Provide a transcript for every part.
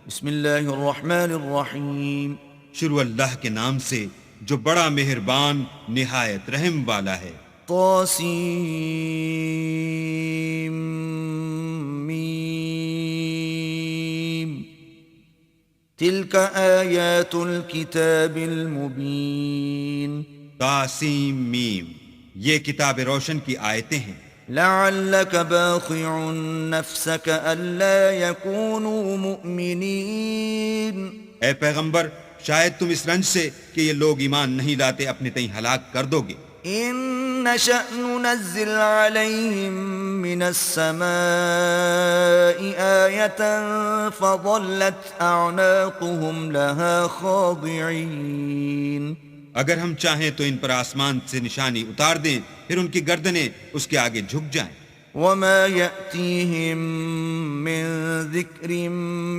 بسم اللہ الرحمن الرحیم. شروع اللہ کے نام سے جو بڑا مہربان نہایت رحم والا ہے. طاسیم میم. تلک آیات الکتاب المبین. طاسیم میم، یہ کتاب روشن کی آیتیں ہیں. لعلک باخع نفسک الا یکونوا مؤمنین. اے پیغمبر، شاید تم اس رنج سے کہ یہ لوگ ایمان نہیں لاتے اپنے تئیں ہلاک کر دو گے. ان نشأ ننزل عليهم من السماء آية فظلت أعناقهم لها خاضعين. اگر ہم چاہیں تو ان پر آسمان سے نشانی اتار دیں، پھر ان کی گردنیں اس کے آگے جھک جائیں. وما يأتيهم من ذكر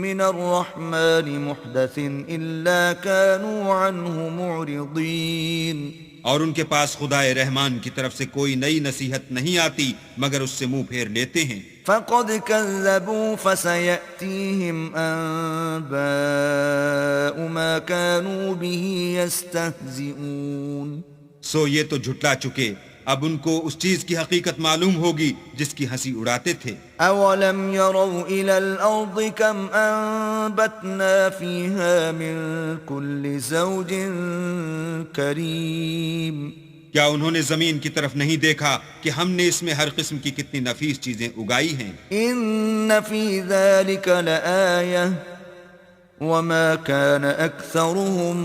من الرحمن محدث إلا كانوا عنه معرضين. اور ان کے پاس خدائے رحمان کی طرف سے کوئی نئی نصیحت نہیں آتی مگر اس سے منہ پھیر لیتے ہیں. فقد كذبوا فسيأتيهم أنباء ما كانوا به يستهزئون. سو یہ تو جھٹلا چکے، اب ان کو اس چیز کی حقیقت معلوم ہوگی جس کی ہنسی اڑاتے تھے. اولم يروا الى الارض كم انبتنا فيها من كل زوج كريم. کیا انہوں نے زمین کی طرف نہیں دیکھا کہ ہم نے اس میں ہر قسم کی کتنی نفیس چیزیں اگائی ہیں. ان في ذلك لآية وما كان اكثرهم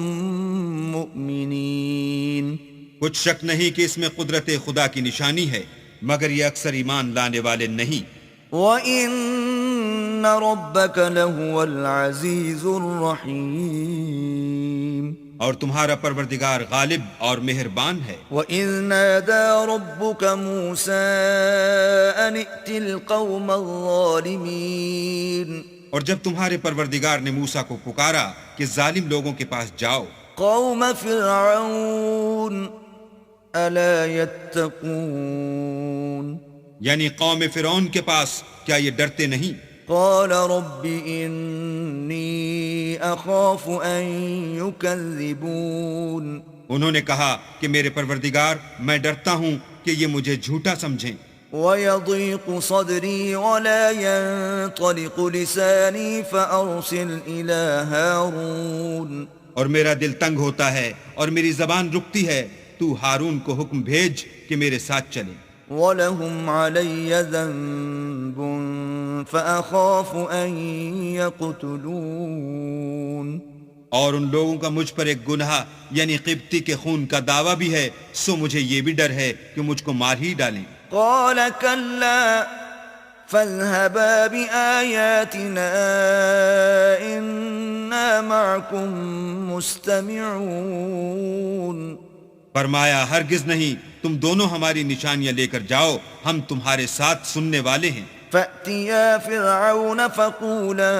مؤمنين. کچھ شک نہیں کہ اس میں قدرت خدا کی نشانی ہے، مگر یہ اکثر ایمان لانے والے نہیں. وَإِنَّ رَبَّكَ لَهُوَ الْعَزِيزُ الرَّحِيمُ. اور تمہارا پروردگار غالب اور مہربان ہے. وَإِذْ نَادَى رَبُّكَ مُوسَىٰ أَنِ ائْتِ الْقَوْمَ الظَّالِمِينَ. اور جب تمہارے پروردگار نے موسیٰ کو پکارا کہ ظالم لوگوں کے پاس جاؤ. قوم فرعون ألا يتقون. یعنی قوم فرعون کے پاس، کیا یہ ڈرتے نہیں؟ قال رب إني أخاف أن يكذبون. انہوں نے کہا کہ میرے پروردگار، میں ڈرتا ہوں کہ یہ مجھے جھوٹا سمجھیں. ويضيق صدري ولا ينطلق لساني فأرسل إلى هارون. اور میرا دل تنگ ہوتا ہے اور میری زبان رکتی ہے، تو ہارون کو حکم بھیج کہ میرے ساتھ چلے. وَلَهُمْ عَلَيَّ ذَنْبٌ فَأَخَافُ أَن يَقْتُلُونَ. اور ان لوگوں کا مجھ پر ایک گناہ یعنی قبطی کے خون کا دعویٰ بھی ہے، سو مجھے یہ بھی ڈر ہے کہ مجھ کو مار ہی ڈالیں. قَالَ كَلَّا فَاذْهَبَا بِآيَاتِنَا إِنَّا مَعَكُمْ مُسْتَمِعُونَ. فرمایا ہرگز نہیں، تم دونوں ہماری نشانیاں لے کر جاؤ، ہم تمہارے ساتھ سننے والے ہیں. فَأْتِيَا فِرْعَوْنَ فَقُولَا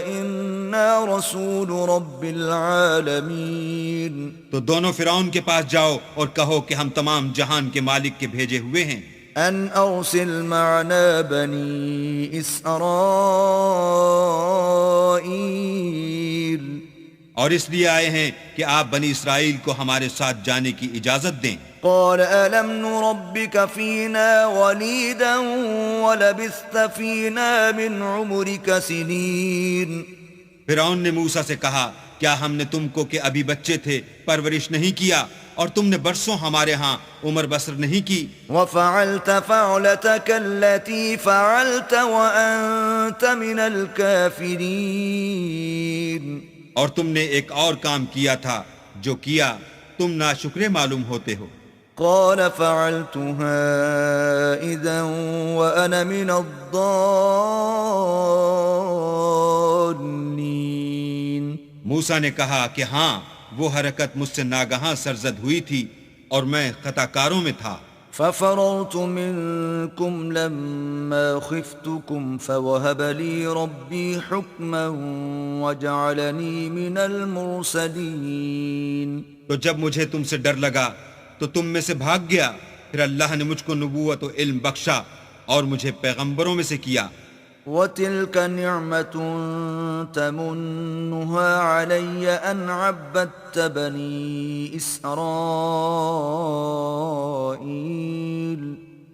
إِنَّا رَسُولُ رَبِّ الْعَالَمِينَ. تو دونوں فرعون کے پاس جاؤ اور کہو کہ ہم تمام جہان کے مالک کے بھیجے ہوئے ہیں. أَنْ أَرْسِلْ مَعَنَا بَنِي إِسْرَائِيلَ. اور اس لیے آئے ہیں کہ آپ بنی اسرائیل کو ہمارے ساتھ جانے کی اجازت دیں. قال ألم نربك فينا وليدا ولبثت فينا من عمرك سنين. فرعون نے موسیٰ سے کہا، کیا ہم نے تم کو کہ ابھی بچے تھے پرورش نہیں کیا، اور تم نے برسوں ہمارے ہاں عمر بسر نہیں کی. وفعلت فعلتك التي فعلت وأنت من الكافرين. اور تم نے ایک اور کام کیا تھا جو کیا، تم ناشکرے معلوم ہوتے ہو. قال فعلتها إذا وأنا من الضالين. موسیٰ نے کہا کہ ہاں، وہ حرکت مجھ سے ناگہاں سرزد ہوئی تھی اور میں خطا کاروں میں تھا. ففررت منكم لما خفتكم فوهب لي ربي حكما وجعلني من المرسلين. تو جب مجھے تم سے ڈر لگا تو تم میں سے بھاگ گیا، پھر اللہ نے مجھ کو نبوت و علم بخشا اور مجھے پیغمبروں میں سے کیا. وتلك نعمة تمنها علي أن عبدت بني إسرائيل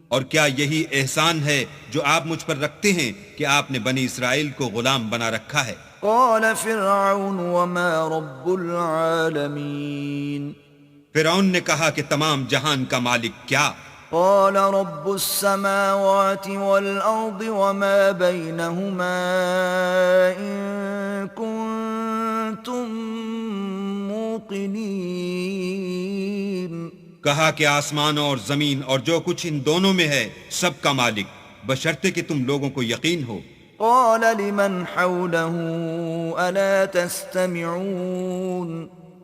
اور کیا یہی احسان ہے جو آپ مجھ پر رکھتے ہیں کہ آپ نے بنی اسرائیل کو غلام بنا رکھا ہے؟ قال فرعون وما رب العالمين فرعون نے کہا کہ تمام جہان کا مالک کیا؟ قال رب السماوات والأرض وما بينهما إن كنتم موقنين کہا کہ آسمان اور زمین اور جو کچھ ان دونوں میں ہے سب کا مالک، بشرطے کہ تم لوگوں کو یقین ہو۔ قال لمن حوله ألا تستمعون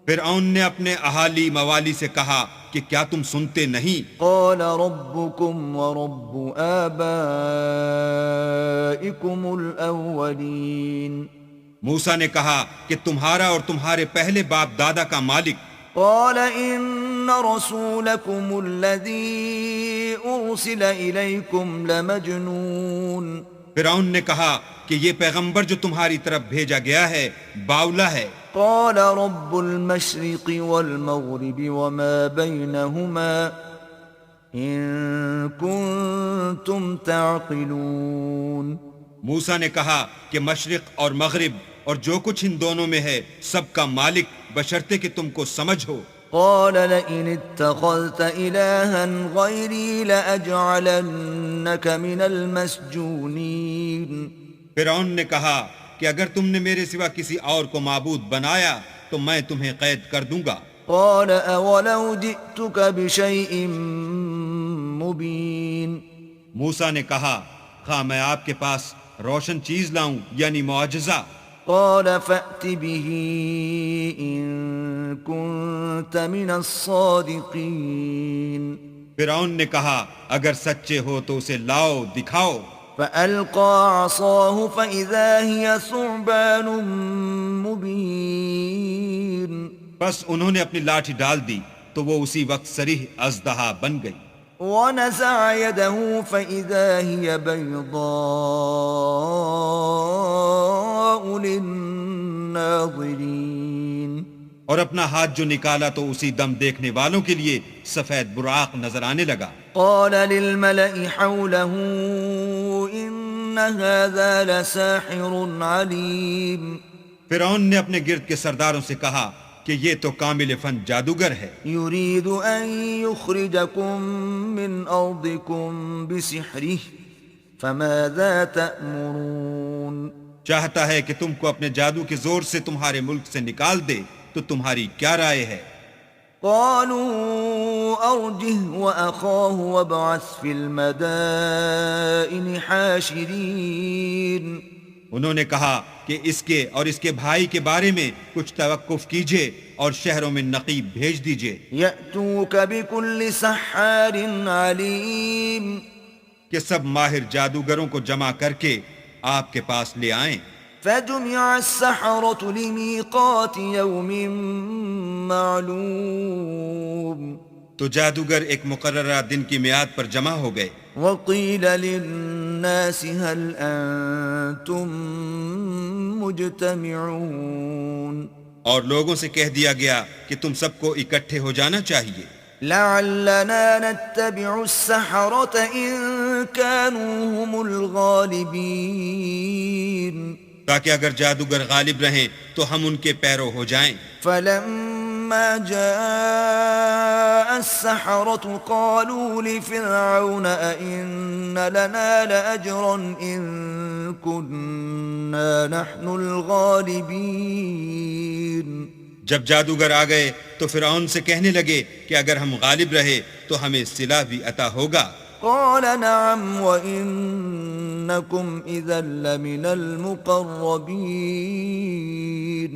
فرعون نے اپنے اہالی موالی سے کہا کہ کیا تم سنتے نہیں؟ قال ربكم ورب آبائكم الأولين موسیٰ نے کہا کہ تمہارا اور تمہارے پہلے باپ دادا کا مالک۔ قال إن رسولكم الذي أرسل إليكم لمجنون فرعون نے کہا کہ یہ پیغمبر جو تمہاری طرف بھیجا گیا ہے باولا ہے۔ قال رب المشرق والمغرب وما بينهما إن كنتم تعقلون موسیٰ نے کہا کہ مشرق اور مغرب اور جو کچھ ان دونوں میں ہے سب کا مالک، بشرطے کہ تم کو سمجھ ہو۔ قال لئن اتخذت إلها غيري لأجعلنك من المسجونين فرعون نے کہا کہ اگر تم نے میرے سوا کسی اور کو معبود بنایا تو میں تمہیں قید کر دوں گا۔ قال أولو جئتك بشيء مبين موسیٰ نے کہا خواہ میں آپ کے پاس روشن چیز لاؤں یعنی معجزہ۔ قال فأت به إن كنت من الصادقين فرعون نے کہا اگر سچے ہو تو اسے لاؤ، دکھاؤ۔ فألقى عصاه فإذا هي ثعبان مبين بس انہوں نے اپنی لاٹھی ڈال دی تو وہ اسی وقت صریح اژدہا بن گئی۔ ونزع يده فإذا هي بيضاء للناظرين اور اپنا ہاتھ جو نکالا تو اسی دم دیکھنے والوں کے لیے سفید براق نظر آنے لگا۔ قال للملأ حوله إن هذا لساحر عليم فرعون نے اپنے گرد کے سرداروں سے کہا کہ یہ تو کامل فن جادوگر ہے، يريد أن يخرجكم من أرضكم بسحره فماذا تأمرون چاہتا ہے کہ تم کو اپنے جادو کے زور سے تمہارے ملک سے نکال دے، تو تمہاری کیا رائے ہے؟ قالوا أرجه وأخاه وابعث في المدائن حاشرين انہوں نے کہا کہ اس کے اور اس کے بھائی کے بارے میں کچھ توقف کیجئے اور شہروں میں نقیب بھیج دیجئے يأتوك بكل سحار عليم کہ سب ماہر جادوگروں کو جمع کر کے آپ کے پاس لے آئیں۔ فجمع السحرة لميقات يوم معلوم تو جادوگر ایک مقررہ دن کی میعاد پر جمع ہو گئے۔ وقيل للناس هل أنتم مجتمعون اور لوگوں سے کہہ دیا گیا کہ تم سب کو اکٹھے ہو جانا چاہیے، لعلنا نتبع السحرة إن كانوا هم الغالبين تاکہ اگر جادوگر غالب رہیں تو ہم ان کے پیرو ہو جائیں۔ فلما جاء السحرة قالوا لفرعون أئن لنا لأجرا إن كنا نحن الغالبين جب جادوگر آ گئے تو فرعون سے کہنے لگے کہ اگر ہم غالب رہے تو ہمیں صلہ بھی عطا ہوگا۔ قال نعم وإنكم إذا لمن المقربين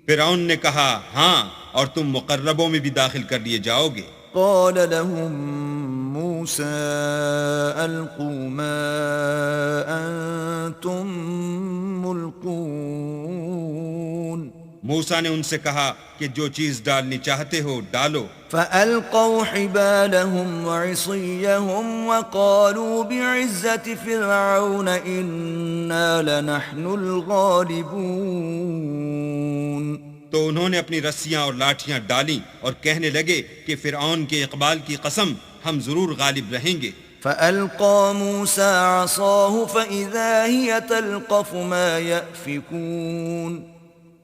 فرعون نے کہا ہاں، اور تم مقربوں میں بھی داخل کر لیے جاؤ گے۔ قال لهم موسى ألقوا ما أنتم ملقون موسیٰ نے ان سے کہا کہ جو چیز ڈالنی چاہتے ہو ڈالو. فألقوا حبالهم وعصيهم وقالوا بعزة فرعون إنا لنحن الغالبون. تو انہوں نے اپنی رسیاں اور لاٹھیاں ڈالیں اور کہنے لگے کہ فرعون کے اقبال کی قسم ہم ضرور غالب رہیں گے. فألقى موسى عصاه فإذا هي تلقف ما يأفكون.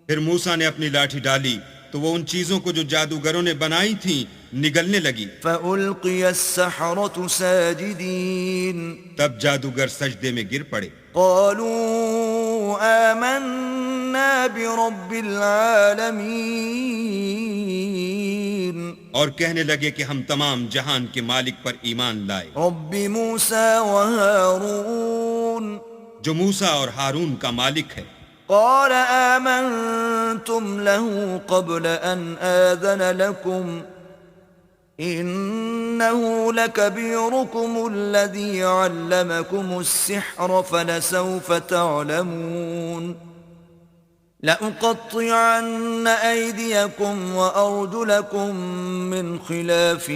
پھر موسیٰ نے اپنی لاٹھی ڈالی تو وہ ان چیزوں کو جو جادوگروں نے بنائی تھیں نگلنے لگی. فألقي السحرة ساجدين. تب جادوگر سجدے میں گر پڑے. قالوا آمنا برب العالمين. اور کہنے لگے کہ ہم تمام جہان کے مالک پر ایمان لائے، رب موسى وهارون. جو موسیٰ اور ہارون کا مالک ہے. قال آمنتم له قبل أن آذن لكم إنه لكبيركم الذي علمكم السحر فلسوف تعلمون. لأقطعن أيديكم وأرجلكم من خلاف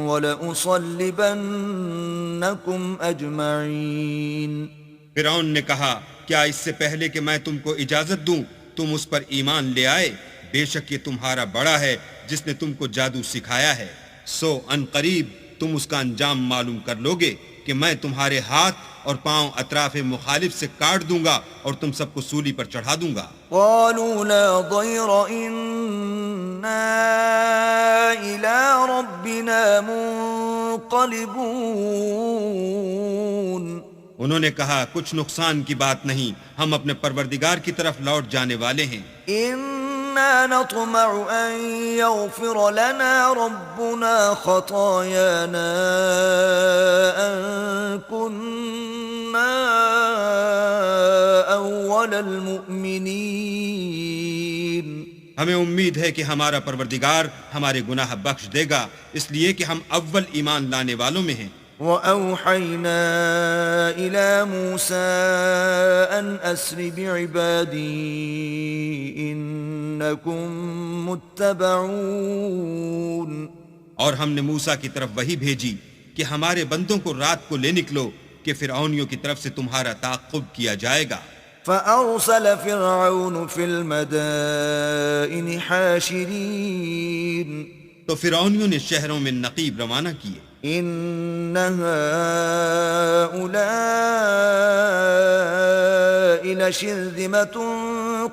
ولأصلبنكم أجمعين. فرعون نے کہا کیا اس سے پہلے کہ میں تم کو اجازت دوں تم اس پر ایمان لے آئے؟ بے شک یہ تمہارا بڑا ہے جس نے تم کو جادو سکھایا ہے. سو ان قریب تم اس کا انجام معلوم کر لوگے کہ میں تمہارے ہاتھ اور پاؤں اطراف مخالف سے کاٹ دوں گا اور تم سب کو سولی پر چڑھا دوں گا. قالوا لا ضير إنا إلى ربنا منقلبون. انہوں نے کہا کچھ نقصان کی بات نہیں، ہم اپنے پروردگار کی طرف لوٹ جانے والے ہیں. إنا نطمع أن يغفر لنا ربنا خطايانا أن كنا أول المؤمنين. ہمیں امید ہے کہ ہمارا پروردگار ہمارے گناہ بخش دے گا اس لیے کہ ہم اول ایمان لانے والوں میں ہیں. وَأَوْحَيْنَا إِلَى مُوسَىٰ أَنْ أَسْرِ بِعِبَادِي إِنَّكُمْ مُتَّبَعُونَ. اور ہم نے موسیٰ کی طرف وحی بھیجی کہ ہمارے بندوں کو رات کو لے نکلو کہ فرعونیوں کی طرف سے تمہارا تعقب کیا جائے گا. فَأَرْسَلَ فِرْعَوْنُ فِي الْمَدَائِنِ حَاشِرِينَ. تو فرعونیوں نے شہروں میں نقیب روانہ کیے. إِنَّ هَٰؤُلَاءِ لَشِرْذِمَةٌ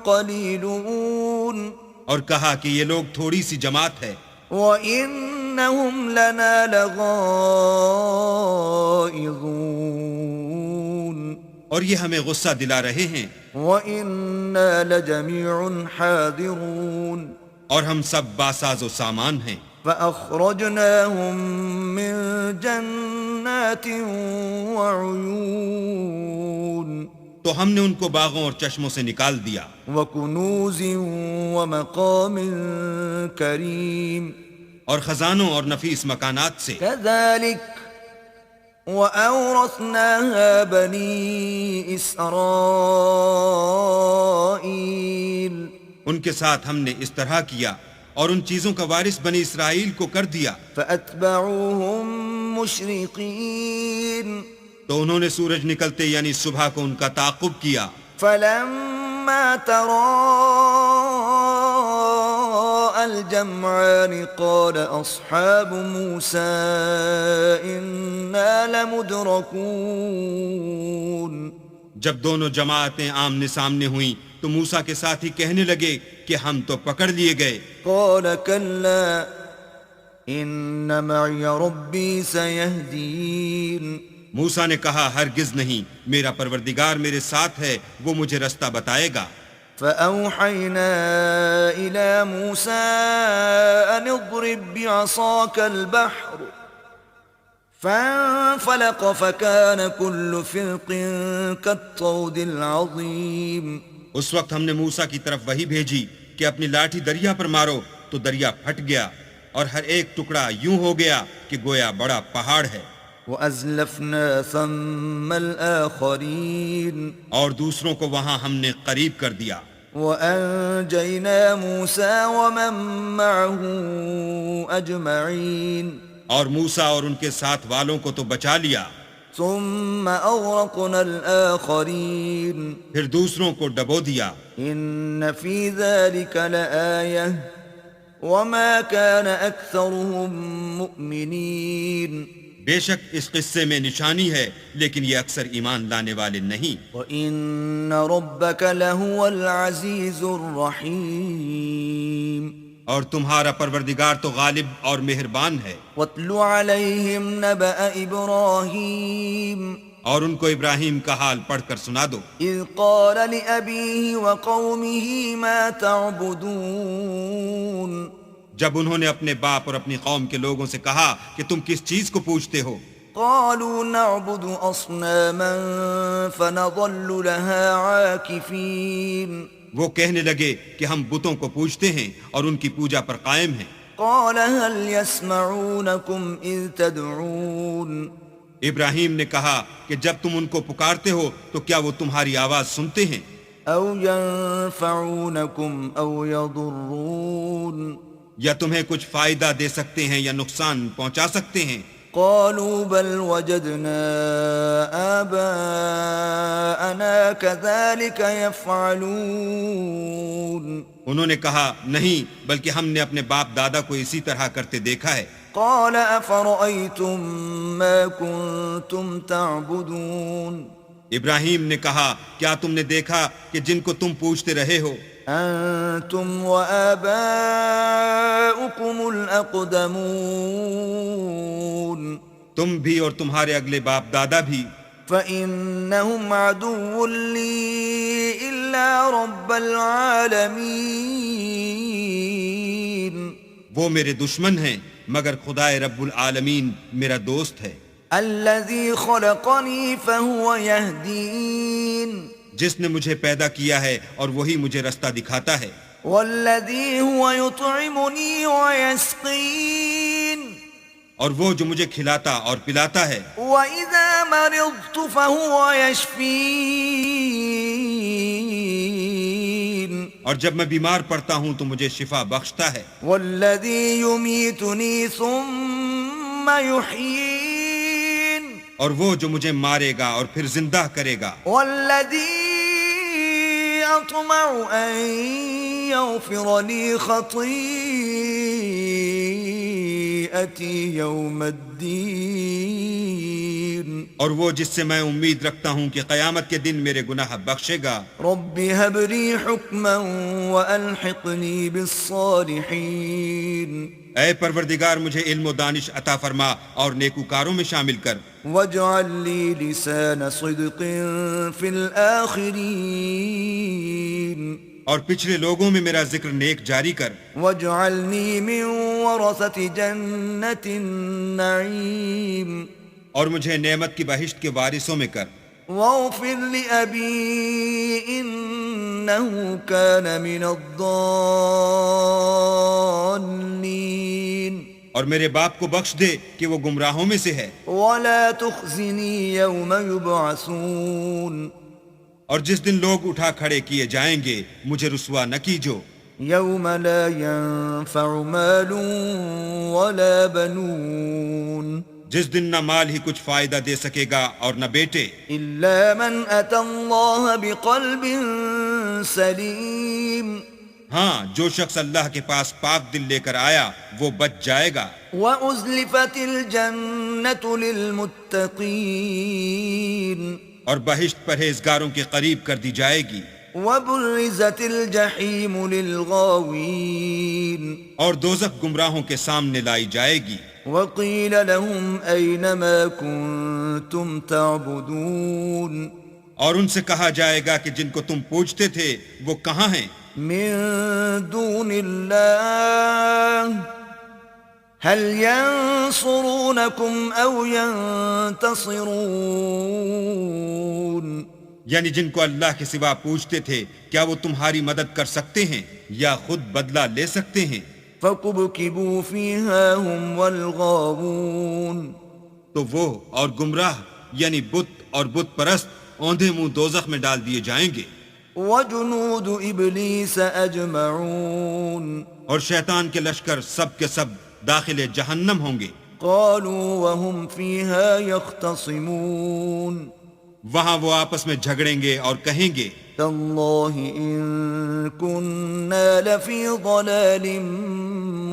قَلِيلُونَ. اور کہا کہ یہ لوگ تھوڑی سی جماعت ہے وَإِنَّهُمْ لَنَا لَغَائِظُونَ. اور یہ ہمیں غصہ دلا رہے ہیں. وَإِنَّا لَجَمِيعٌ حَاذِرُونَ. اور ہم سب باساز و سامان ہیں. فَأَخْرَجْنَاهُمْ مِنْ جَنَّاتٍ وَعُيُونٍ. تو ہم نے ان کو باغوں اور چشموں سے نکال دیا. وَكُنُوزٍ وَمَقَامٍ كَرِيمٍ. اور خزانوں اور نفیس مکانات سے. كَذَلِكَ وَأَوْرَثْنَاهَا بَنِي إِسْرَائِيلَ. ان کے ساتھ ہم نے اس طرح کیا اور ان چیزوں کا وارث بنی اسرائیل کو کر دیا. فَأَتْبَعُوهُمْ مُشْرِقِينَ. تو انہوں نے سورج نکلتے یعنی صبح کو ان کا تعاقب کیا. فَلَمَّا تَرَاءَى الْجَمْعَانِ قَالَ أَصْحَابُ مُوسَىٰ إِنَّا لَمُدْرَكُونَ. جب دونوں جماعتیں آمنے سامنے ہوئیں تو موسیٰ کے ساتھی کہنے لگے کہ ہم تو پکڑ لیے گئے. قَالَ كَلَّا إِنَّ مَعِيَ رَبِّي سَيَهْدِينِ. موسیٰ نے کہا ہرگز نہیں، میرا پروردگار میرے ساتھ ہے، وہ مجھے رستہ بتائے گا. فَأَوْحَيْنَا إِلَى مُوسَىٰ أَنِ اضْرِب بِّعَصَاكَ الْبَحْرَ فَانفَلَقَ فَكَانَ كُلُّ فِرْقٍ كَالطَّوْدِ الْعَظِيمِ. اس وقت ہم نے موسیٰ کی طرف وحی بھیجی کہ اپنی لاٹھی دریا پر مارو تو دریا پھٹ گیا اور ہر ایک ٹکڑا یوں ہو گیا کہ گویا بڑا پہاڑ ہے. وَأَزْلَفْنَا ثَمَّ الْآخَرِينَ. اور دوسروں کو وہاں ہم نے قریب کر دیا. وأنجينا موسى ومن معه أجمعين اور موسیٰ اور ان کے ساتھ والوں کو تو بچا لیا، ثم أغرقنا الآخرين پھر دوسروں کو ڈبو دیا۔ إن في ذلك لآية وما كان أكثرهم مؤمنين بے شک اس قصے میں نشانی ہے، لیکن یہ اکثر ایمان لانے والے نہیں۔ وَإِنَّ رَبَّكَ لَهُوَ الْعَزِيزُ الرَّحِيمُ اور تمہارا پروردگار تو غالب اور مہربان ہے۔ وَاتْلُ عَلَيْهِمْ نَبَأَ إِبْرَاهِيمَ اور ان کو ابراہیم کا حال پڑھ کر سنا دو، إِذْ قَالَ لِأَبِيهِ وَقَوْمِهِ مَا تَعْبُدُونَ جب انہوں نے اپنے باپ اور اپنی قوم کے لوگوں سے کہا کہ تم کس چیز کو پوجتے ہو؟ قالوا نعبد أصناما فنظل لها عاكفين وہ کہنے لگے کہ ہم بتوں کو پوجتے ہیں اور ان کی پوجا پر قائم ہیں۔ قال هل يسمعونكم إذ تدعون ابراہیم نے کہا کہ جب تم ان کو پکارتے ہو تو کیا وہ تمہاری آواز سنتے ہیں؟ أو ينفعونكم أو يضرون یا تمہیں کچھ فائدہ دے سکتے ہیں یا نقصان پہنچا سکتے ہیں؟ قالوا بل وجدنا آباءنا كذلك يفعلون انہوں نے کہا نہیں، بلکہ ہم نے اپنے باپ دادا کو اسی طرح کرتے دیکھا ہے۔ قال أفرأيتم ما كنتم تعبدون ابراہیم نے کہا کیا تم نے دیکھا کہ جن کو تم پوجتے رہے ہو، أنتم وآباؤكم الأقدمون تم بھی اور تمہارے اگلے باپ دادا بھی، فإنهم عدو لي إلا رب العالمين وہ میرے دشمن ہیں مگر خدائے رب العالمین میرا دوست ہے۔ الذي خلقني فهو يهدين جس نے مجھے پیدا کیا ہے اور وہی مجھے رستہ دکھاتا ہے۔ والذي هو يطعمني ويسقين اور وہ جو مجھے کھلاتا اور پلاتا ہے، وإذا مرضت فهو يشفين اور جب میں بیمار پڑتا ہوں تو مجھے شفا بخشتا ہے۔ والذي يميتني ثم يحيين اور وہ جو مجھے مارے گا اور پھر زندہ کرے گا۔ والذي أطمع أن يغفر لي خطيئتي يوم الدين اور وہ جس سے میں امید رکھتا ہوں کہ قیامت کے دن میرے گناہ بخشے گا۔ رب هب لي حكما وألحقني بالصالحين اے پروردگار مجھے علم و دانش عطا فرما اور نیکوکاروں میں شامل کر۔ واجعل لي لسان صدق في الآخرين اور پچھلے لوگوں میں میرا ذکر نیک جاری کر۔ واجعلني من ورثة جنة النعيم اور مجھے نعمت کی بہشت کے وارثوں میں کر۔ واغفر لأبي إنه كان من الضالين اور میرے باپ کو بخش دے کہ وہ گمراہوں میں سے ہے۔ ولا تخزني يوم يبعثون اور جس دن لوگ اٹھا کھڑے کیے جائیں گے مجھے رسوا نہ کیجو۔ يوم لا ينفع مال ولا بنون جس دن نہ مال ہی کچھ فائدہ دے سکے گا اور نہ بیٹے، إلا من أتى الله بقلب سليم ہاں جو شخص اللہ کے پاس پاک دل لے کر آیا وہ بچ جائے گا۔ وأزلفت الجنة للمتقين اور بہشت پرہیزگاروں کے قریب کر دی جائے گی۔ وبرزت الجحيم للغاوين اور دوزخ گمراہوں کے سامنے لائی جائے گی۔ وقيل لهم أين ما كنتم تعبدون اور ان سے کہا جائے گا کہ جن کو تم پوجتے تھے وہ کہاں ہیں؟ من دون الله هل ينصرونكم أو ينتصرون یعنی جن کو اللہ کے سوا پوجتے تھے کیا وہ تمہاری مدد کر سکتے ہیں یا خود بدلہ لے سکتے ہیں؟ فكبكبوا فيها هم والغاوون تو وہ اور گمراہ یعنی بت اور بت پرست اوندھے منہ دوزخ میں ڈال دیے جائیں گے۔ وجنود إبليس أجمعون اور شیطان کے لشکر سب کے سب داخل جہنم ہوں گے۔ قالوا وهم فيها يختصمون وہاں وہ آپس میں جھگڑیں گے اور کہیں گے تالله إن كنا لفي ضلال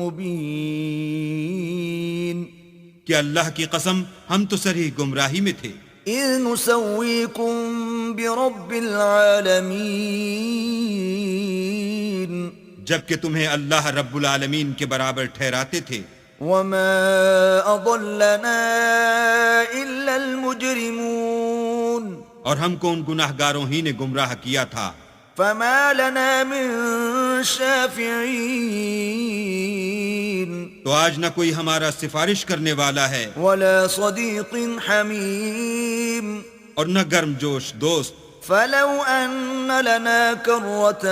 مبين کہ اللہ کی قسم ہم تو صریح گمراہی میں تھے، إذ نسويكم برب العالمين جبکہ تمہیں اللہ رب العالمین کے برابر ٹھہراتے تھے، وما أضلنا إلا المجرمون اور ہم کو ان گناہ گاروں ہی نے گمراہ کیا تھا، فما لنا من شافعين تو آج نہ کوئی ہمارا سفارش کرنے والا ہے ولا صديق حميم اور نہ گرم جوش دوست، فلو أن لنا كرة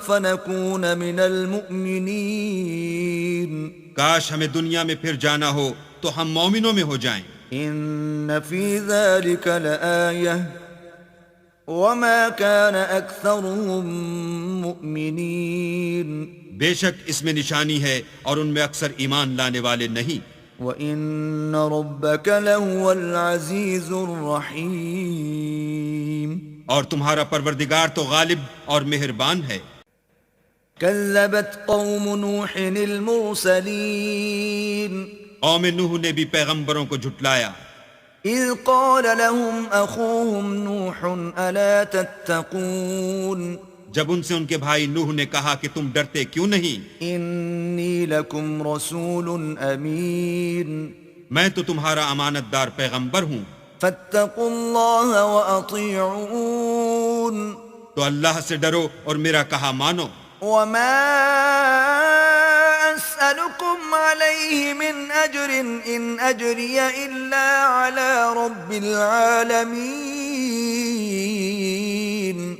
فنكون من المؤمنين کاش ہمیں دنیا میں پھر جانا ہو تو ہم مومنوں میں ہو جائیں، إن في ذلك لآية وما كان أكثرهم مؤمنين بے شک اس میں نشانی ہے اور ان میں اکثر ایمان لانے والے نہیں، وَإِنَّ رَبَّكَ لَهُوَ الْعَزِيزُ الرَّحِيمُ اور تمہارا پروردگار تو غالب اور مہربان ہے۔ كذبت قوم نوح المرسلين قوم نوح نے بھی پیغمبروں کو جھٹلایا، إذ قال لهم أخوهم نوح ألا تتقون جب ان سے ان کے بھائی نوح نے کہا کہ تم ڈرتے کیوں نہیں، إني لكم رسول أمين میں تو تمہارا امانت دار پیغمبر ہوں، فاتقوا الله وأطيعون تو اللہ سے ڈرو اور میرا کہا مانو، وما أسألكم عليه من أجر إن أجري إلا على رب العالمين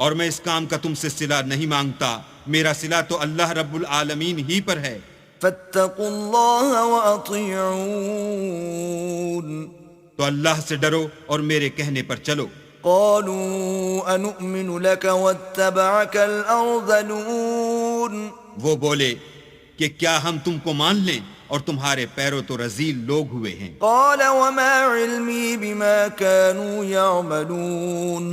اور میں اس کام کا تم سے صلہ نہیں مانگتا، میرا صلہ تو اللہ رب العالمین ہی پر ہے، فاتقوا الله وأطيعون تو اللہ سے ڈرو اور میرے کہنے پر چلو۔ قالوا أنؤمن لك واتبعك الأرذلون وہ بولے کہ کیا ہم تم کو مان لیں اور تمہارے پیروں تو رذیل لوگ ہوئے ہیں۔ قال وما علمي بما كانوا يعملون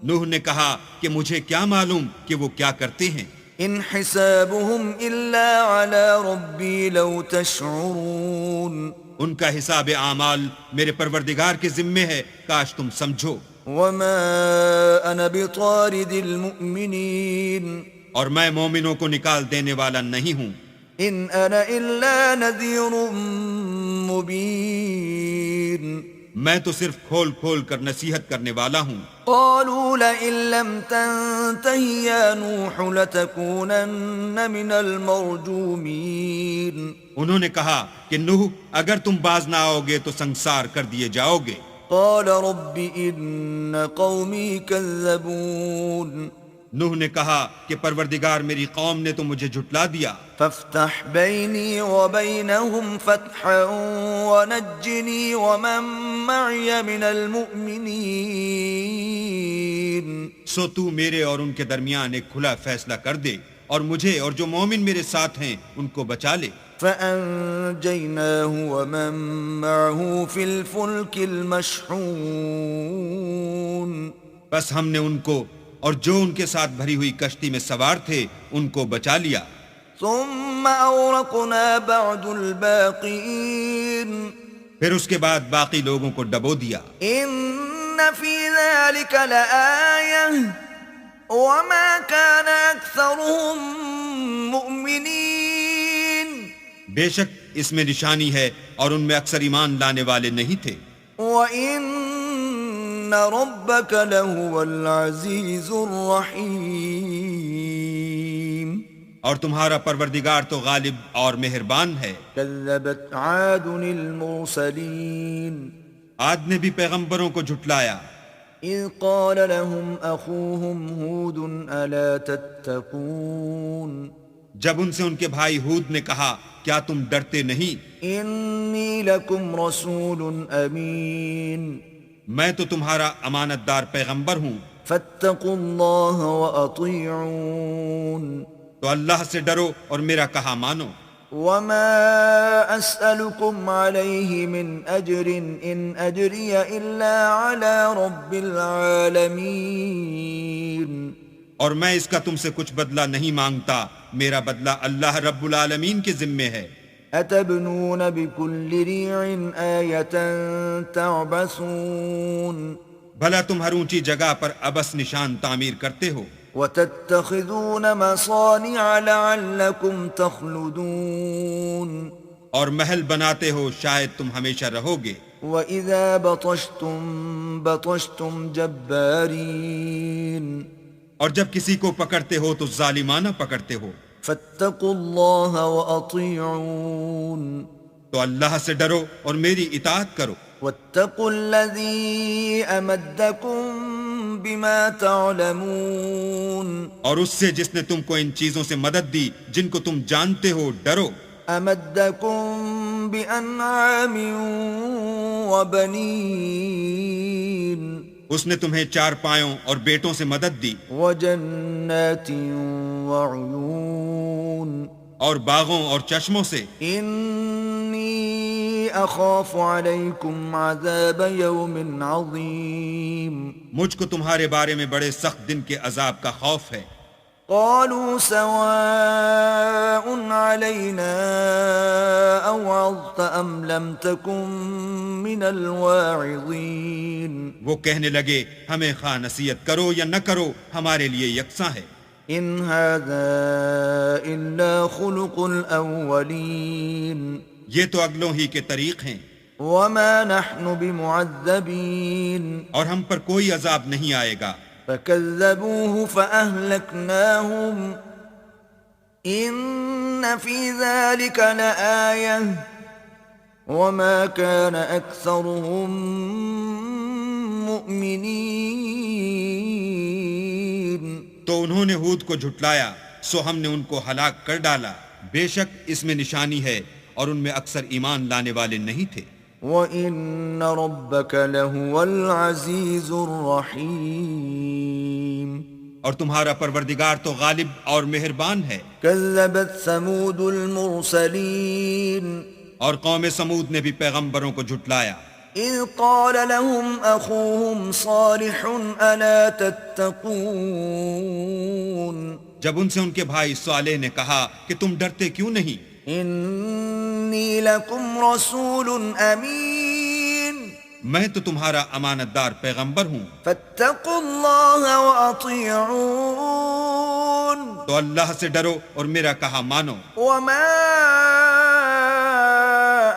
نوح نے کہا کہ مجھے کیا معلوم کہ وہ کیا کرتے ہیں، إن حسابهم إلا على ربي لو تشعرون ان کا حساب اعمال میرے پروردگار کے ذمے ہے، کاش تم سمجھو، وما أنا بطارد المؤمنين اور میں مومنوں کو نکال دینے والا نہیں ہوں، إن أنا إلا نذير مبين میں تو صرف کھول کھول کر نصیحت کرنے والا ہوں۔ قالوا لئن لم تنته يا نوح لتكونن من المرجومين انہوں نے کہا کہ نوح اگر تم باز نہ آؤ گے تو سنسار کر دیے جاؤ گے۔ قال رب إن قومي كذبون نوح نے کہا کہ پروردگار میری قوم نے تو مجھے جھٹلا دیا، فافتح بيني وبينهم فتحا ونجني ومن معي من المؤمنين سو تو میرے اور ان کے درمیان ایک کھلا فیصلہ کر دے اور مجھے اور جو مومن میرے ساتھ ہیں ان کو بچا لے۔ فأنجيناه ومن معه في الفلك المشحون بس ہم نے ان کو اور جو ان کے ساتھ بھری ہوئی کشتی میں سوار تھے ان کو بچا لیا، ثم أورقنا بعد الباقين پھر اس کے بعد باقی لوگوں کو ڈبو دیا۔ إن في ذلك لآية وما كان أكثرهم مؤمنين بے شک اس میں نشانی ہے اور ان میں اکثر ایمان لانے والے نہیں تھے، وَإِنَّ رَبَّكَ لَهُوَ الْعَزِيزُ الرَّحِيمُ اور تمہارا پروردگار تو غالب اور مہربان ہے۔ كذبت عاد المرسلين عاد نے بھی پیغمبروں کو جھٹلایا، إذ قال لهم أخوهم هود ألا تتقون جب ان سے ان کے بھائی ہود نے کہا کیا تم ڈرتے نہیں، إني لكم رسول أمين میں تو تمہارا امانت دار پیغمبر ہوں، فاتقوا الله وأطيعون تو اللہ سے ڈرو اور میرا کہا مانو. وما أسألكم عليه من أجر إن أجري إلا على رب العالمين. اور میں اس کا تم سے کچھ بدلہ نہیں مانگتا، میرا بدلہ اللہ رب العالمین کے ذمے ہے. أتبنون بكل ريع آية تعبثون. بھلا تم ہر اونچی جگہ پر ابس نشان تعمیر کرتے ہو. وتتخذون مصانع لعلكم تخلدون. اور محل بناتے ہو شاید تم ہمیشہ رہو گے. وإذا بطشتم بطشتم جبارين. اور جب کسی کو پکڑتے ہو تو ظالمانہ پکڑتے ہو. فاتقوا الله وأطيعون. تو اللہ سے ڈرو اور میری اطاعت کرو. واتقوا الذي أمدكم بما تعلمون. اور اس سے جس نے تم کو ان چیزوں سے مدد دی جن کو تم جانتے ہو ڈرو. أمدكم بأنعام وبنين. اس نے تمہیں چار پایوں اور بیٹوں سے مدد دی. وجنات وعيون. اور باغوں اور چشموں سے. إني أخاف عليكم عذاب يوم عظيم. مجھ کو تمہارے بارے میں بڑے سخت دن کے عذاب کا خوف ہے. قالوا سواء علينا أوعظت أم لم تكن من الواعظين. وہ کہنے لگے ہمیں خواہ نصیحت کرو یا نہ کرو ہمارے لیے یکساں ہے. إن هذا إلا خلق الأولين. یہ تو اگلوں ہی کے طریق ہیں. وما نحن بمعذبين. اور ہم پر کوئی عذاب نہیں آئے گا. فكذبوه فأهلكناهم. إن في ذلك لآية وما كان أكثرهم مؤمنين. تو انہوں نے ہود کو جھٹلایا سو ہم نے ان کو ہلاک کر ڈالا. بے شک اس میں نشانی ہے اور ان میں اکثر ایمان لانے والے نہیں تھے. وَإِنَّ رَبَّكَ لَهُوَ الْعَزِيزُ الرَّحِيمُ. اور تمہارا پروردگار تو غالب اور مہربان ہے. كَذَّبَتْ ثَمُودُ الْمُرْسَلِينَ. اور قوم سمود نے بھی پیغمبروں کو جھٹلایا. إِذْ قَالَ لَهُمْ أَخُوهُمْ صَالِحٌ أَلَا تَتَّقُونَ. جب ان سے ان کے بھائی صالح نے کہا کہ تم ڈرتے کیوں نہیں. إِنِّي لَكُمْ رَسُولٌ أَمِينٌ. میں تو تمہارا امانت دار پیغمبر ہوں. فَاتَّقُوا اللَّهَ وَأَطِيعُونَ. تو اللہ سے ڈرو اور میرا کہا مانو. وَمَا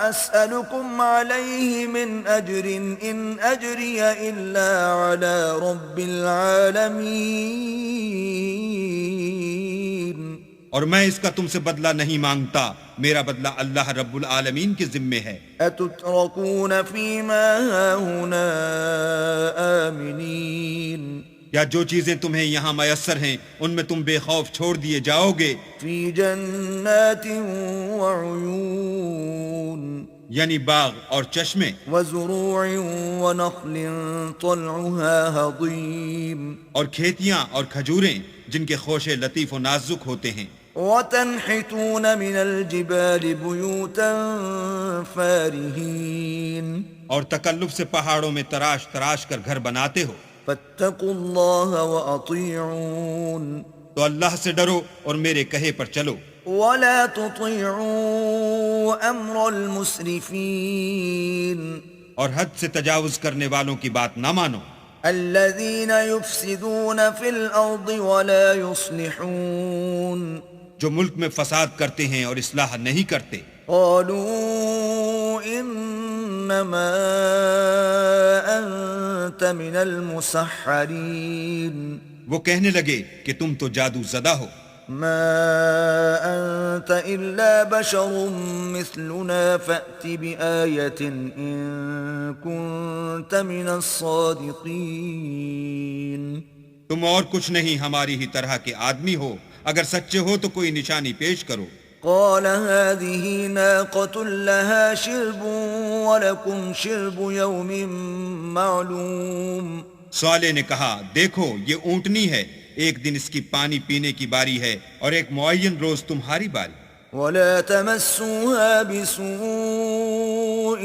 أَسْأَلُكُمْ عَلَيْهِ مِنْ أَجْرٍ إِنْ أَجْرِيَ إِلَّا عَلَى رَبِّ الْعَالَمِينَ. اور میں اس کا تم سے بدلہ نہیں مانگتا، میرا بدلہ اللہ رب العالمین کے ذمے ہے. أَتُتْرَكُونَ فِي مَا هَاهُنَا آمِنِينَ. یا جو چیزیں تمہیں یہاں میسر ہیں ان میں تم بے خوف چھوڑ دیے جاؤ گے. فِي جَنَّاتٍ وَعُيُونٍ. یعنی باغ اور چشمے. وَزُرُوعٍ وَنَخْلٍ طَلْعُهَا هَضِيمٌ. اور کھیتیاں اور کھجوریں جن کے خوشے لطیف و نازک ہوتے ہیں. وَتَنْحِتُونَ مِنَ الْجِبَالِ بُيُوتًا فَارِهِينَ. اور تکلف سے پہاڑوں میں تراش تراش کر گھر بناتے ہو. فَاتَّقُوا اللَّهَ وَأَطِيعُونَ. تو اللہ سے ڈرو اور میرے کہے پر چلو. وَلَا تُطِيعُوا أَمْرَ الْمُسْرِفِينَ. اور حد سے تجاوز کرنے والوں کی بات نہ مانو. الَّذِينَ يُفْسِدُونَ فِي الْأَرْضِ وَلَا يُصْلِحُونَ. جو ملک میں فساد کرتے ہیں اور اصلاح نہیں کرتے. قالوا انما انت من المسحرین. وہ کہنے لگے کہ تم تو جادو زدہ ہو. ما انت الا بشر مثلنا فأت بآیة ان كنت من الصادقین. تم اور کچھ نہیں ہماری ہی طرح کے آدمی ہو، اگر سچے ہو تو کوئی نشانی پیش کرو. قال هذه ناقة لها شرب ولكم شرب يوم معلوم. صالح نے کہا دیکھو یہ اونٹنی ہے، ایک دن اس کی پانی پینے کی باری ہے اور ایک معین روز تمہاری باری۔ ولا تمسوها بسوء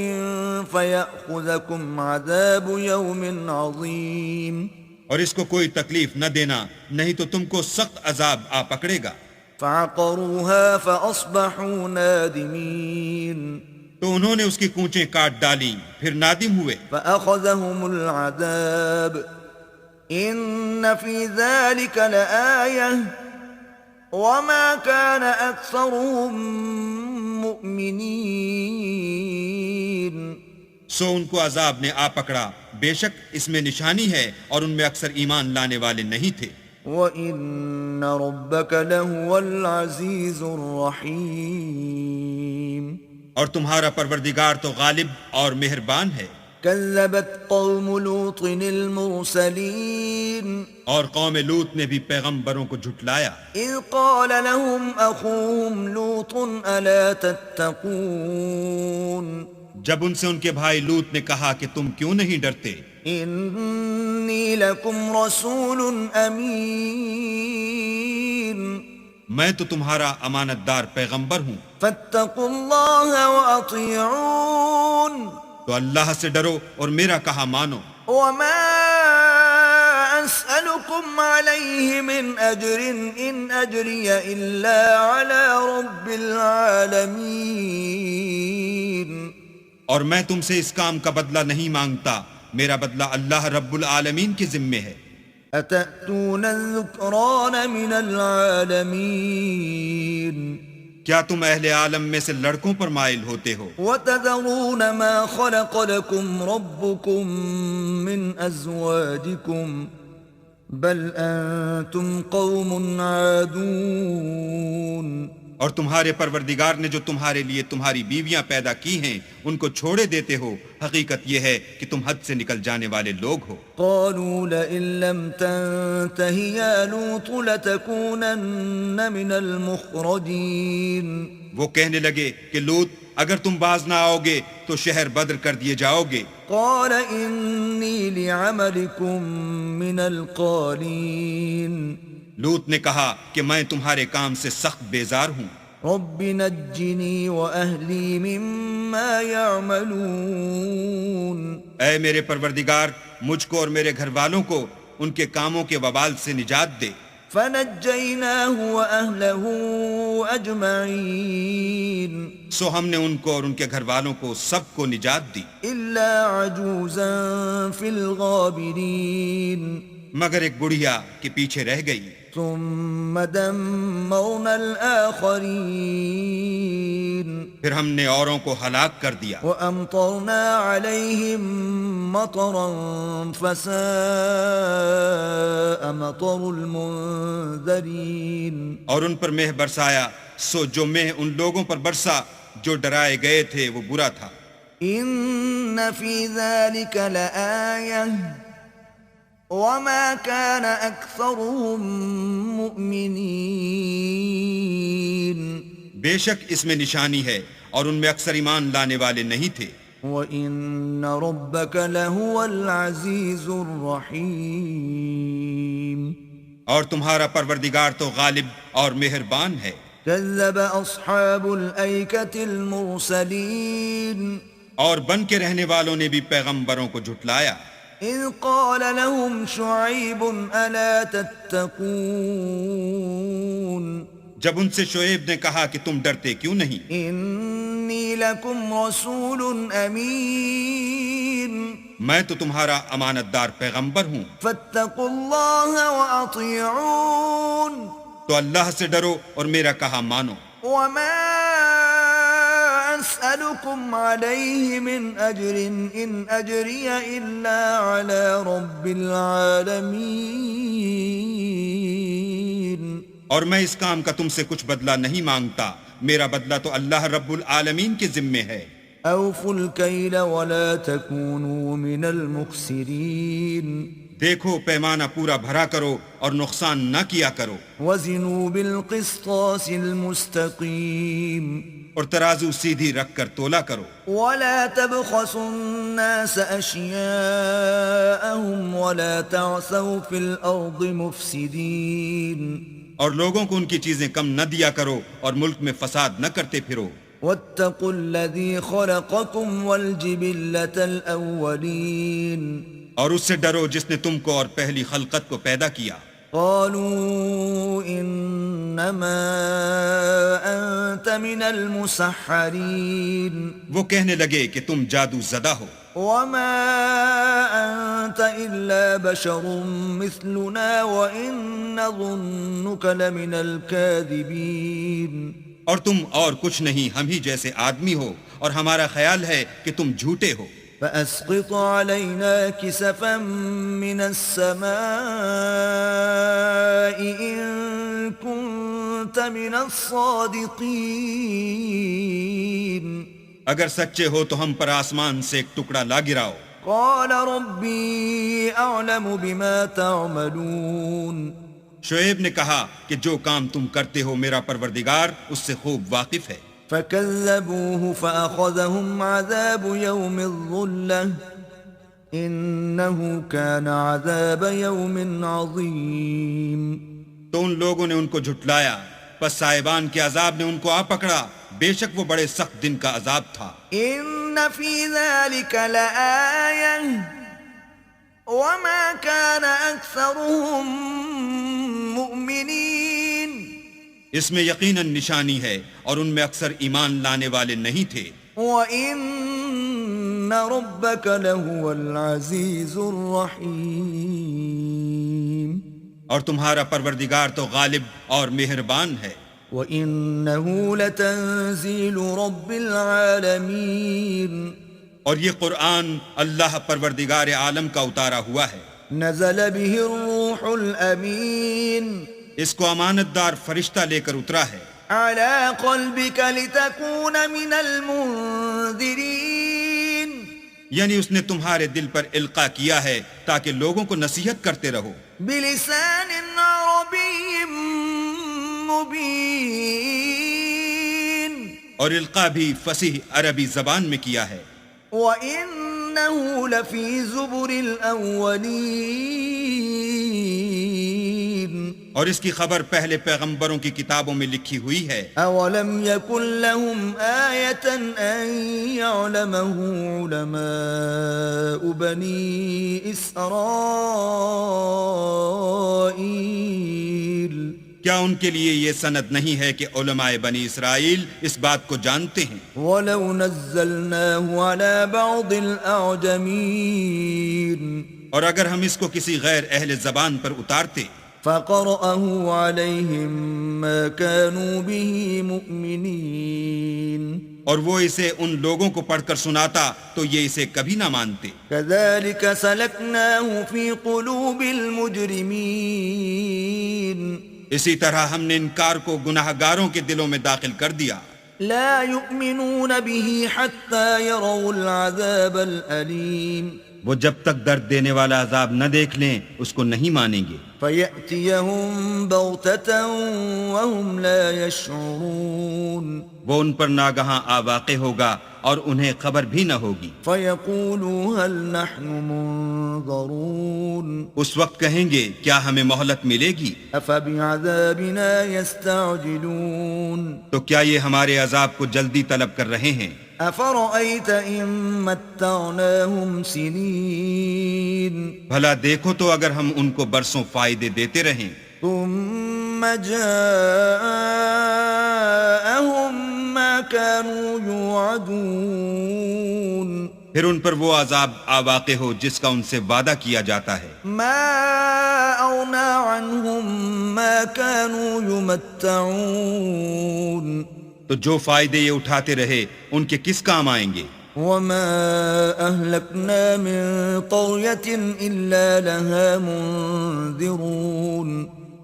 فيأخذكم عذاب يوم عظيم اور اس کو کوئی تکلیف نہ دینا، نہیں تو تم کو سخت عذاب آ پکڑے گا۔ فعقروها فأصبحوا نادمين تو انہوں نے اس کی کونچیں کاٹ ڈالیں، پھر نادم ہوئے۔ فأخذهم العذاب إن في ذلك لآية وما كان أكثرهم مؤمنين سو ان کو عذاب نے آ پکڑا، بے شک اس میں نشانی ہے اور ان میں اکثر ایمان لانے والے نہیں تھے۔ وَإِنَّ رَبَّكَ لَهُوَ الْعَزِيزُ الرَّحِيمُ اور تمہارا پروردگار تو غالب اور مہربان ہے۔ كذبت قوم لوط المرسلين اور قوم لوط نے بھی پیغمبروں کو جھٹلایا۔ إذ قال لهم أخوهم لوط ألا تتقون جب ان سے ان کے بھائی لوط نے کہا کہ تم کیوں نہیں ڈرتے، إني لكم رسول أمين میں تو تمہارا امانت دار پیغمبر ہوں، فاتقوا الله وأطيعون تو اللہ سے ڈرو اور میرا کہا مانو۔ وما أسألكم عليه من أجر إن أجري إلا على رب العالمين اور میں تم سے اس کام کا بدلہ نہیں مانگتا، میرا بدلہ اللہ رب العالمین کے ذمے ہے۔ أتأتون الذكران من العالمين کیا تم اہل عالم میں سے لڑکوں پر مائل ہوتے ہو؟ وتذرون ما خلق لكم ربكم من أزواجكم بل أنتم قوم عادون اور تمہارے پروردگار نے جو تمہارے لیے تمہاری بیویاں پیدا کی ہیں ان کو چھوڑے دیتے ہو، حقیقت یہ ہے کہ تم حد سے نکل جانے والے لوگ ہو۔ قالوا لئن لم تنته يا لوط لتكونن من المخرجين وہ کہنے لگے کہ لوط اگر تم باز نہ آؤ گے تو شہر بدر کر دیے جاؤ گے۔ قال إني لعملكم من القالين لوط نے کہا کہ میں تمہارے کام سے سخت بیزار ہوں۔ رب نجني وأهلي مما يعملون اے میرے پروردگار مجھ کو اور میرے گھر والوں کو ان کے کاموں کے وبال سے نجات دے۔ فنجيناه وأهله أجمعين سو ہم نے ان کو اور ان کے گھر والوں کو سب کو نجات دی، إلا عجوزا في الغابرين مگر ایک بڑھیا کے پیچھے رہ گئی۔ ثم دمرنا الآخرين پھر ہم نے اوروں کو ہلاک کر دیا، وأمطرنا عليهم مطرا فساء مطر المنذرين اور ان پر مہ برسایا، سو جو مہ ان لوگوں پر برسا جو ڈرائے گئے تھے وہ برا تھا۔ إن في ذلك لآية وما كان أكثرهم مؤمنين بے شک اس میں نشانی ہے اور ان میں اکثر ایمان لانے والے نہیں تھے۔ وَإِنَّ رَبَّكَ لَهُوَ الْعَزِيزُ الرَّحِيمُ اور تمہارا پروردگار تو غالب اور مہربان ہے۔ كذب أصحاب الأيكة المرسلين اور بن کے رہنے والوں نے بھی پیغمبروں کو جھٹلایا۔ إذ قال لهم شعيب ألا تتقون جب ان سے شعیب نے کہا کہ تم ڈرتے کیوں نہیں، إني لكم رسول أمين میں تو تمہارا امانت دار پیغمبر ہوں، فاتقوا الله وأطيعون تو اللہ سے ڈرو اور میرا کہا مانو۔ وما أسألكم عليه من أجر إن أجري إلا على رب العالمين اور میں اس کام کا تم سے کچھ بدلہ نہیں مانگتا، میرا بدلہ تو اللہ رب العالمین کے ذمے ہے۔ أوفوا الكيل ولا تكونوا من المخسرين دیکھو پیمانہ پورا بھرا کرو اور نقصان نہ کیا کرو، وزنوا بالقسطاس المستقيم اور ترازو سیدھی رکھ کر تولا کرو، ولا تبخسوا الناس أشياءهم ولا تعثوا في الأرض مفسدين اور لوگوں کو ان کی چیزیں کم نہ دیا کرو اور ملک میں فساد نہ کرتے پھرو، واتقوا الذي خلقكم والجبلة الأولين اور اس سے ڈرو جس نے تم کو اور پہلی خلقت کو پیدا کیا۔ قالوا إنما أنت من المسحرين وہ کہنے لگے کہ تم جادو زدہ ہو، وما أنت إلا بشر مثلنا وإن نظنك لمن الكاذبين اور تم اور کچھ نہیں، ہم ہی جیسے آدمی ہو اور ہمارا خیال ہے کہ تم جھوٹے ہو، فأسقط علينا كسفا من السماء إن كنت من الصادقين اگر سچے ہو تو ہم پر آسمان سے ایک ٹکڑا لا گراؤ۔ قال ربي أعلم بما تعملون شعیب نے کہا کہ جو کام تم کرتے ہو میرا پروردگار اس سے خوب واقف ہے۔ فكذبوه فأخذهم عذاب يوم الظلة إنه كان عذاب يوم عظيم تو ان لوگوں نے ان کو جھٹلایا، پس صاحبان کے عذاب نے ان کو آ پکڑا، بے شک وہ بڑے سخت دن کا عذاب تھا۔ إن في ذلك لآية وما كان أكثرهم مؤمنين اس میں یقیناً نشانی ہے اور ان میں اکثر ایمان لانے والے نہیں تھے، وَإِنَّ رَبَّكَ لَهُوَ الْعَزِيزُ الرَّحِيمُ اور تمہارا پروردگار تو غالب اور مہربان ہے۔ وَإِنَّهُ لَتَنزِيلُ رَبِّ الْعَالَمِينَ اور یہ قرآن اللہ پروردگار عالم کا اتارا ہوا ہے، نزل به الروح الأمين اس کو امانت دار فرشتہ لے کر اترا ہے، على قلبك لتكون من المنذرين یعنی اس نے تمہارے دل پر القاء کیا ہے تاکہ لوگوں کو نصیحت کرتے رہو، بلسان عربي مبين اور القاء بھی فصیح عربی زبان میں کیا ہے، وإنه لفي زبر الأولين اور اس کی خبر پہلے پیغمبروں کی کتابوں میں لکھی ہوئی ہے۔ أولم يكن لهم آية أن يعلمه علماء بني إسرائيل کیا ان کے لیے یہ سند نہیں ہے کہ علماء بنی اسرائیل اس بات کو جانتے ہیں؟ ولو نزلناه على بعض الأعجمين اور اگر ہم اس کو کسی غیر اہل زبان پر اتارتے فقرأه عليهم ما كانوا به مؤمنين اور وہ اسے ان لوگوں کو پڑھ کر سناتا تو یہ اسے کبھی نہ مانتے۔ كذلك سلكناه في قلوب المجرمين اسی طرح ہم نے انکار کو گناہ گاروں کے دلوں میں داخل کر دیا، لا يؤمنون به حتى يروا العذاب الأليم وہ جب تک درد دینے والا عذاب نہ دیکھ لیں اس کو نہیں مانیں گے، فيأتيهم بغتة وهم لا يشعرون وہ ان پر ناگہاں آ واقع ہوگا اور انہیں خبر بھی نہ ہوگی، فيقولوا هل نحن منظرون اس وقت کہیں گے کیا ہمیں مہلت ملے گی؟ أفبعذابنا يستعجلون تو کیا یہ ہمارے عذاب کو جلدی طلب کر رہے ہیں؟ أفرأيت إن متعناهم سنين بھلا دیکھو تو اگر ہم ان کو برسوں فائدے دیتے رہیں، ثم جاءهم ما كانوا يوعدون پھر ان پر وہ عذاب آ واقع ہو جس کا ان سے وعدہ کیا جاتا ہے، ما أغنى عنهم ما كانوا يمتعون تو جو فائدے یہ اٹھاتے رہے ان کے کس کام آئیں گے؟ وما أهلكنا من قرية إلا لها منذرون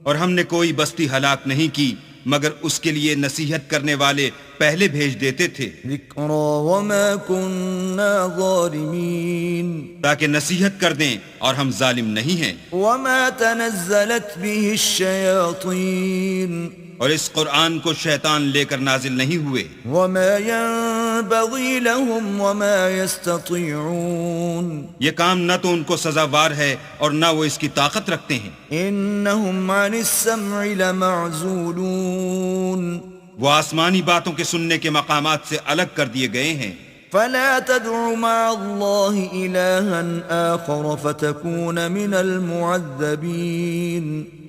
اور ہم نے کوئی بستی ہلاک نہیں کی مگر اس کے لیے نصیحت کرنے والے پہلے بھیج دیتے تھے ذکرا وما كنا ظالمین تاکہ نصیحت کر دیں اور ہم ظالم نہیں ہیں وما تنزلت به الشیاطین اور اس قرآن کو شیطان لے کر نازل نہیں ہوئے وما ينبغي لهم وما يستطيعون یہ کام نہ تو ان کو سزاوار ہے اور نہ وہ اس کی طاقت رکھتے ہیں انهم عن السمع لمعزولون وہ آسمانی باتوں کے سننے کے مقامات سے الگ کر دیے گئے ہیں فلا تدع مع الله إلها آخر فتكون من المعذبين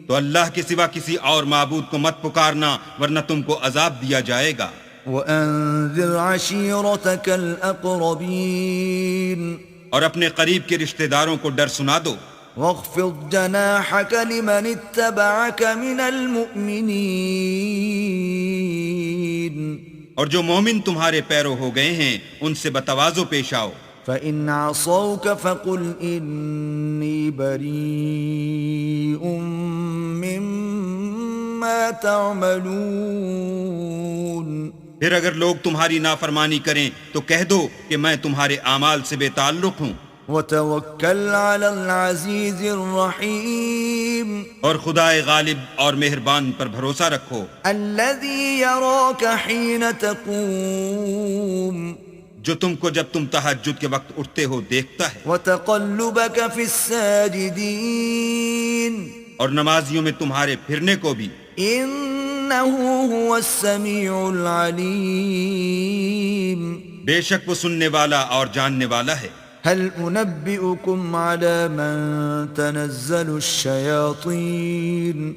تو اللہ کے سوا کسی اور معبود کو مت پکارنا ورنہ تم کو عذاب دیا جائے گا وأنذر عشيرتك الأقربين اور اپنے قریب کے رشتہ داروں کو ڈر سنا دو واخفض جناحك لمن اتبعك من المؤمنين اور جو مومن تمہارے پیرو ہو گئے ہیں ان سے بتواضع پیش آؤ فإن عصوك فقل إني بريء مما تعملون پھر اگر لوگ تمہاری نافرمانی کریں تو کہہ دو کہ میں تمہارے اعمال سے بے تعلق ہوں وتوکل علی العزیز الرحیم اور خدائے غالب اور مہربان پر بھروسہ رکھو الذی یراک حین تقوم جو تم کو جب تم تہجد کے وقت اٹھتے ہو دیکھتا ہے وتقلبک فی الساجدین اور نمازیوں میں تمہارے پھرنے کو بھی انہ هو السمیع العلیم بے شک وہ سننے والا اور جاننے والا ہے هل انبئکم علی من تنزل الشیاطین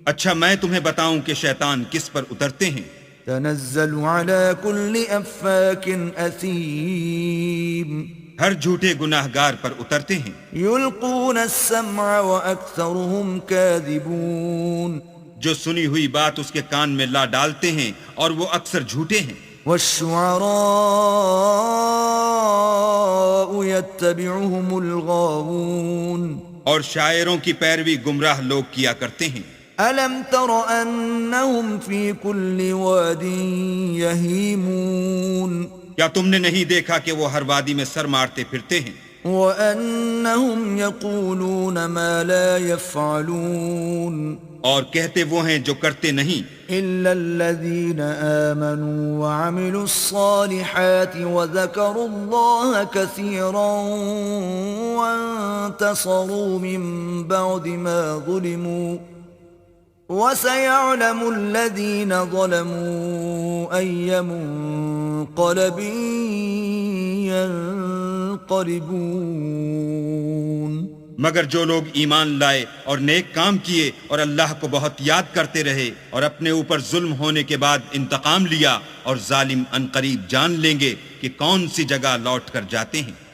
اچھا میں تمہیں بتاؤں کہ شیطان کس پر اترتے ہیں تنزل على كل افاک اثیم ہر جھوٹے گناہگار پر اترتے ہیں یلقون السمع واکثرهم کاذبون جو سنی ہوئی بات اس کے کان میں لا ڈالتے ہیں اور وہ اکثر جھوٹے ہیں والشعراء يتبعهم الغاوون اور شاعروں کی پیروی گمراہ لوگ کیا کرتے ہیں الم تر انهم في كل واد يهيمون کیا تم نے نہیں دیکھا کہ وہ ہر وادی میں سر مارتے پھرتے ہیں وانهم يقولون ما لا يفعلون اور کہتے وہ ہیں جو کرتے نہیں إلا الذين آمنوا وعملوا الصالحات وذكروا الله كثيرا وانتصروا من بعد ما ظلموا وسيعلم الذين ظلموا أي منقلب ينقلبون مگر جو لوگ ایمان لائے اور نیک کام کیے اور اللہ کو بہت یاد کرتے رہے اور اپنے اوپر ظلم ہونے کے بعد انتقام لیا اور ظالم عنقریب جان لیں گے کہ کون سی جگہ لوٹ کر جاتے ہیں